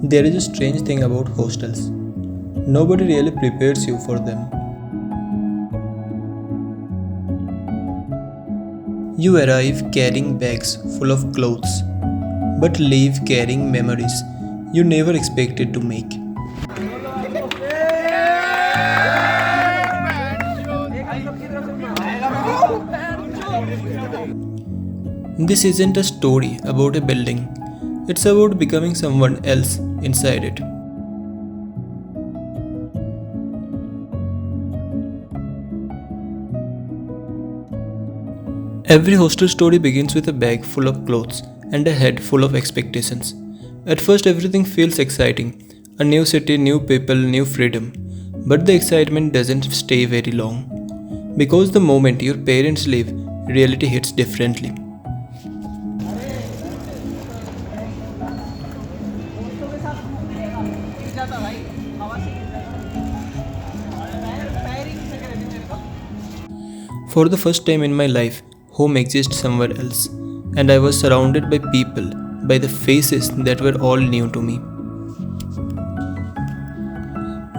There is a strange thing about hostels. Nobody really prepares you for them. You arrive carrying bags full of clothes, but leave carrying memories you never expected to make. This isn't a story about a building, it's about becoming someone else inside it. Every hostel story begins with a bag full of clothes and a head full of expectations. At first, everything feels exciting a new city, new people, new freedom. But the excitement doesn't stay very long. Because the moment your parents leave, reality hits differently. For the first time in my life, home exists somewhere else, and I was surrounded by people, by the faces that were all new to me.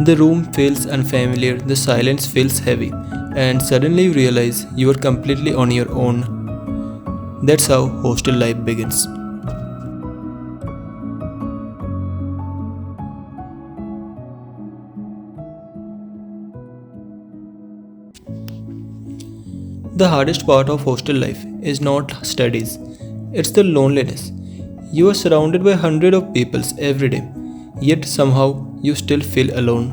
The room feels unfamiliar, the silence feels heavy, and suddenly you realize you are completely on your own. That's how hostel life begins. The hardest part of hostel life is not studies, it's the loneliness. You are surrounded by hundreds of people every day, yet somehow you still feel alone.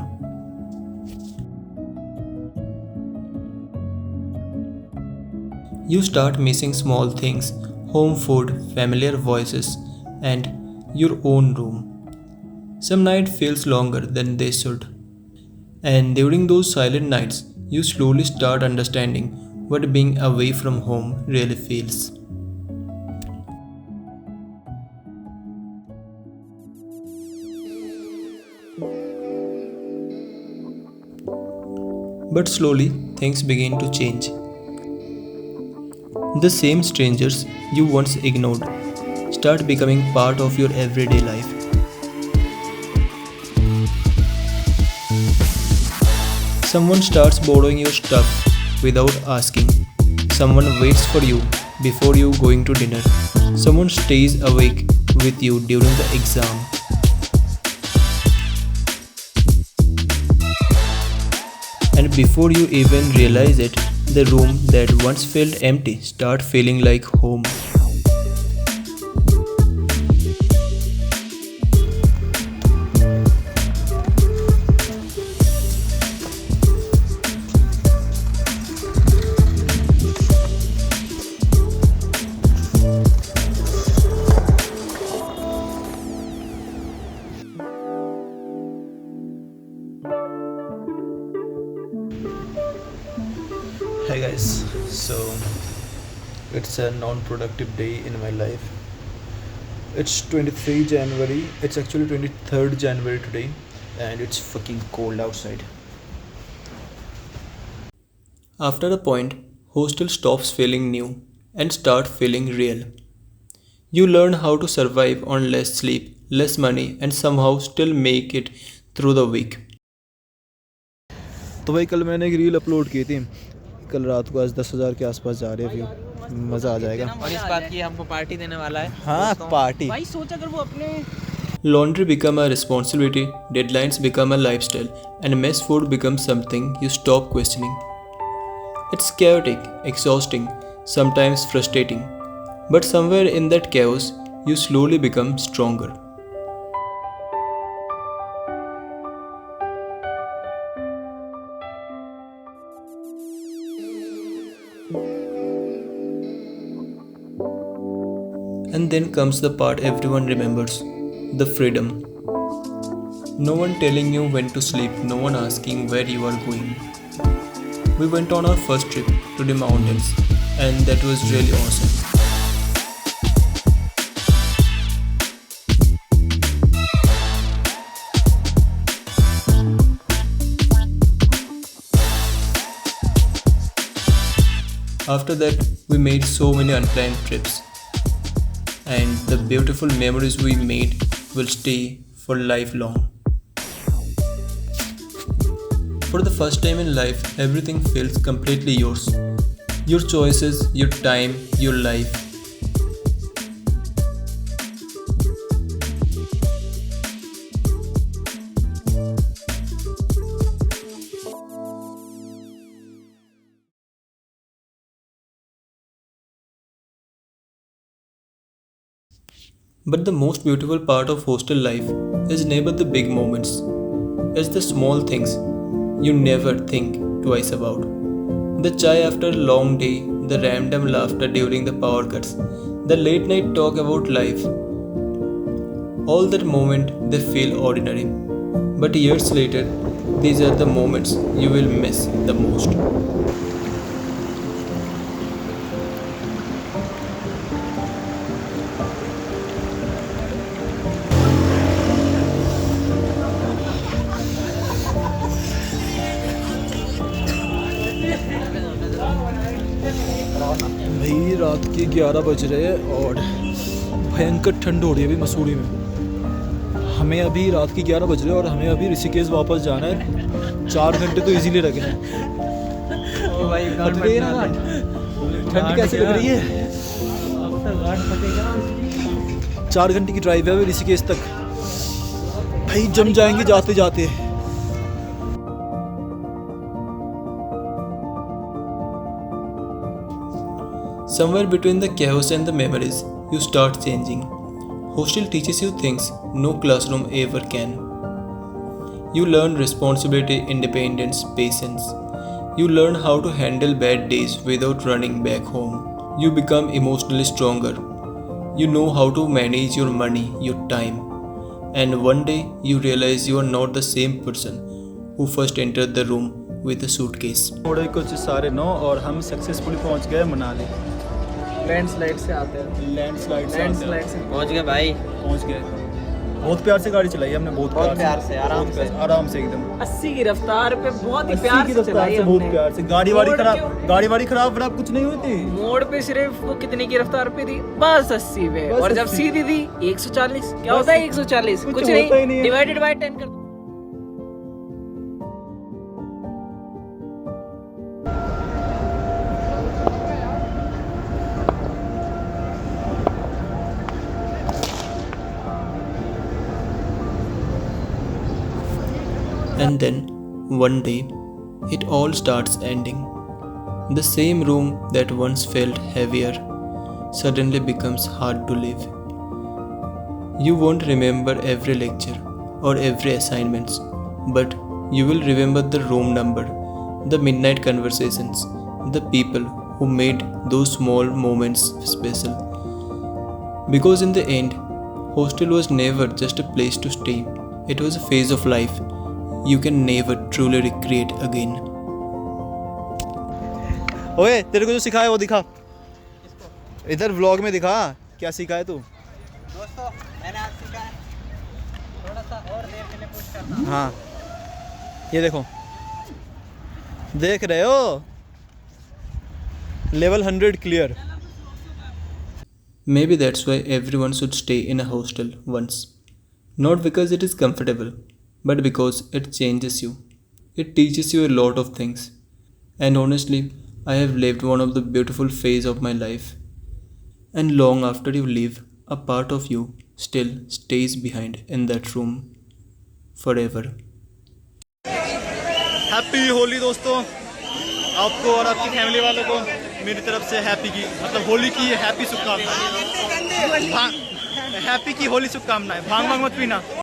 You start missing small things home food, familiar voices, and your own room. Some nights feels longer than they should. And during those silent nights, you slowly start understanding what being away from home really feels. But slowly, things begin to change. The same strangers you once ignored start becoming part of your everyday life. Someone starts borrowing your stuff without asking. Someone waits for you before you going to dinner. Someone stays awake with you during the exam. And before you even realize it, the room that once felt empty start feeling like home. Hi guys, so it's a non-productive day in my life. It's 23 January, it's actually 23rd January today, and it's fucking cold outside. After a point, hostel stops feeling new and start feeling real. You learn how to survive on less sleep, less money, and somehow still make it through the week. तो भाई कल मैंने एक reel upload की थी कल रात को आज 10,000 के आसपास जा रहे व्यू मज़ा आ जाएगा और इस बात की हमको पार्टी देने वाला है हाँ पार्टी भाई सोच अगर वो अपने Laundry become a responsibility, deadlines become a lifestyle, and mess food becomes something you stop questioning. It's chaotic, exhausting, sometimes frustrating, but somewhere in that chaos, you slowly become stronger. And then comes the part everyone remembers the freedom. No one telling you when to sleep, no one asking where you are going. We went on our first trip to the mountains, and that was really awesome. After that, we made so many unplanned trips, and the beautiful memories we made will stay for lifelong. For the first time in life, everything feels completely yours. Your choices, your time, your life. But the most beautiful part of hostel life is never the big moments. It's the small things you never think twice about. The chai after a long day, the random laughter during the power cuts, the late night talk about life. All that moment they feel ordinary. But years later, these are the moments you will miss the most. भाई रात के 11 बज रहे हैं और भयंकर ठंड हो रही है अभी मसूरी में। हमें अभी रात के 11 बज रहे हैं और हमें अभी ऋषिकेश वापस जाना है। 4 घंटे तो इजीली लगे हैं। ठंड कैसी लग रही है? 4 घंटे की ड्राइव है अभी ऋषिकेश तक। भाई जम जाएंगे जाते जाते। Somewhere between the chaos and the memories, you start changing. Hostel teaches you things no classroom ever can. You learn responsibility, independence, patience. You learn how to handle bad days without running back home. You become emotionally stronger. You know how to manage your money, your time. And one day you realize you are not the same person who first entered the room with a suitcase. थोड़े कुछ सारे 9 और हम successfully पहुंच गए Manali. Landslide से आते हैं। लैंडस्लाइड से पहुंच गए भाई। पहुंच गए। बहुत प्यार से गाड़ी चलाई हमने। बहुत प्यार से आराम से एकदम 80 की रफ्तार पे बहुत ही 80 प्यार की से रफ्तार चलाई से बहुत हमने। प्यार से। गाड़ी वाड़ी खराब कुछ नहीं हुई थी। मोड़ पे सिर्फ वो कितनी की रफ्तार पे थी? बस 80 पे। बस और जब 80 सीधी थी 140। क्या होता है 140? कुछ कुछ होता ही नहीं नहीं, है। डिवाइडेड बाय 10 कर दो। And then, one day, it all starts ending. The same room that once felt heavier suddenly becomes hard to live. You won't remember every lecture or every assignments, but you will remember the room number, the midnight conversations, the people who made those small moments special. Because in the end, hostel was never just a place to stay. It was a phase of life you can never truly recreate again. ओए तेरे को जो सिखाया वो दिखा। इधर vlog में दिखा क्या सीखा है तू। दोस्तों मैंने आज सीखा है थोड़ा सा और देर के लिए पुश करना। हाँ ये देखो, देख रहे हो level 100 clear. Maybe that's why everyone should stay in a hostel once. Not because it is comfortable, but because it changes you. It teaches you a lot of things. And honestly, I have lived one of the beautiful phase of my life. And long after you leave, a part of you still stays behind in that room forever. Happy Holi दोस्तों, आपको और आपकी family वालों को मेरी तरफ से happy की मतलब होली की हैप्पी शुभकामनाएं। हैप्पी की होली शुभकामनाएं। भांग मत पीना।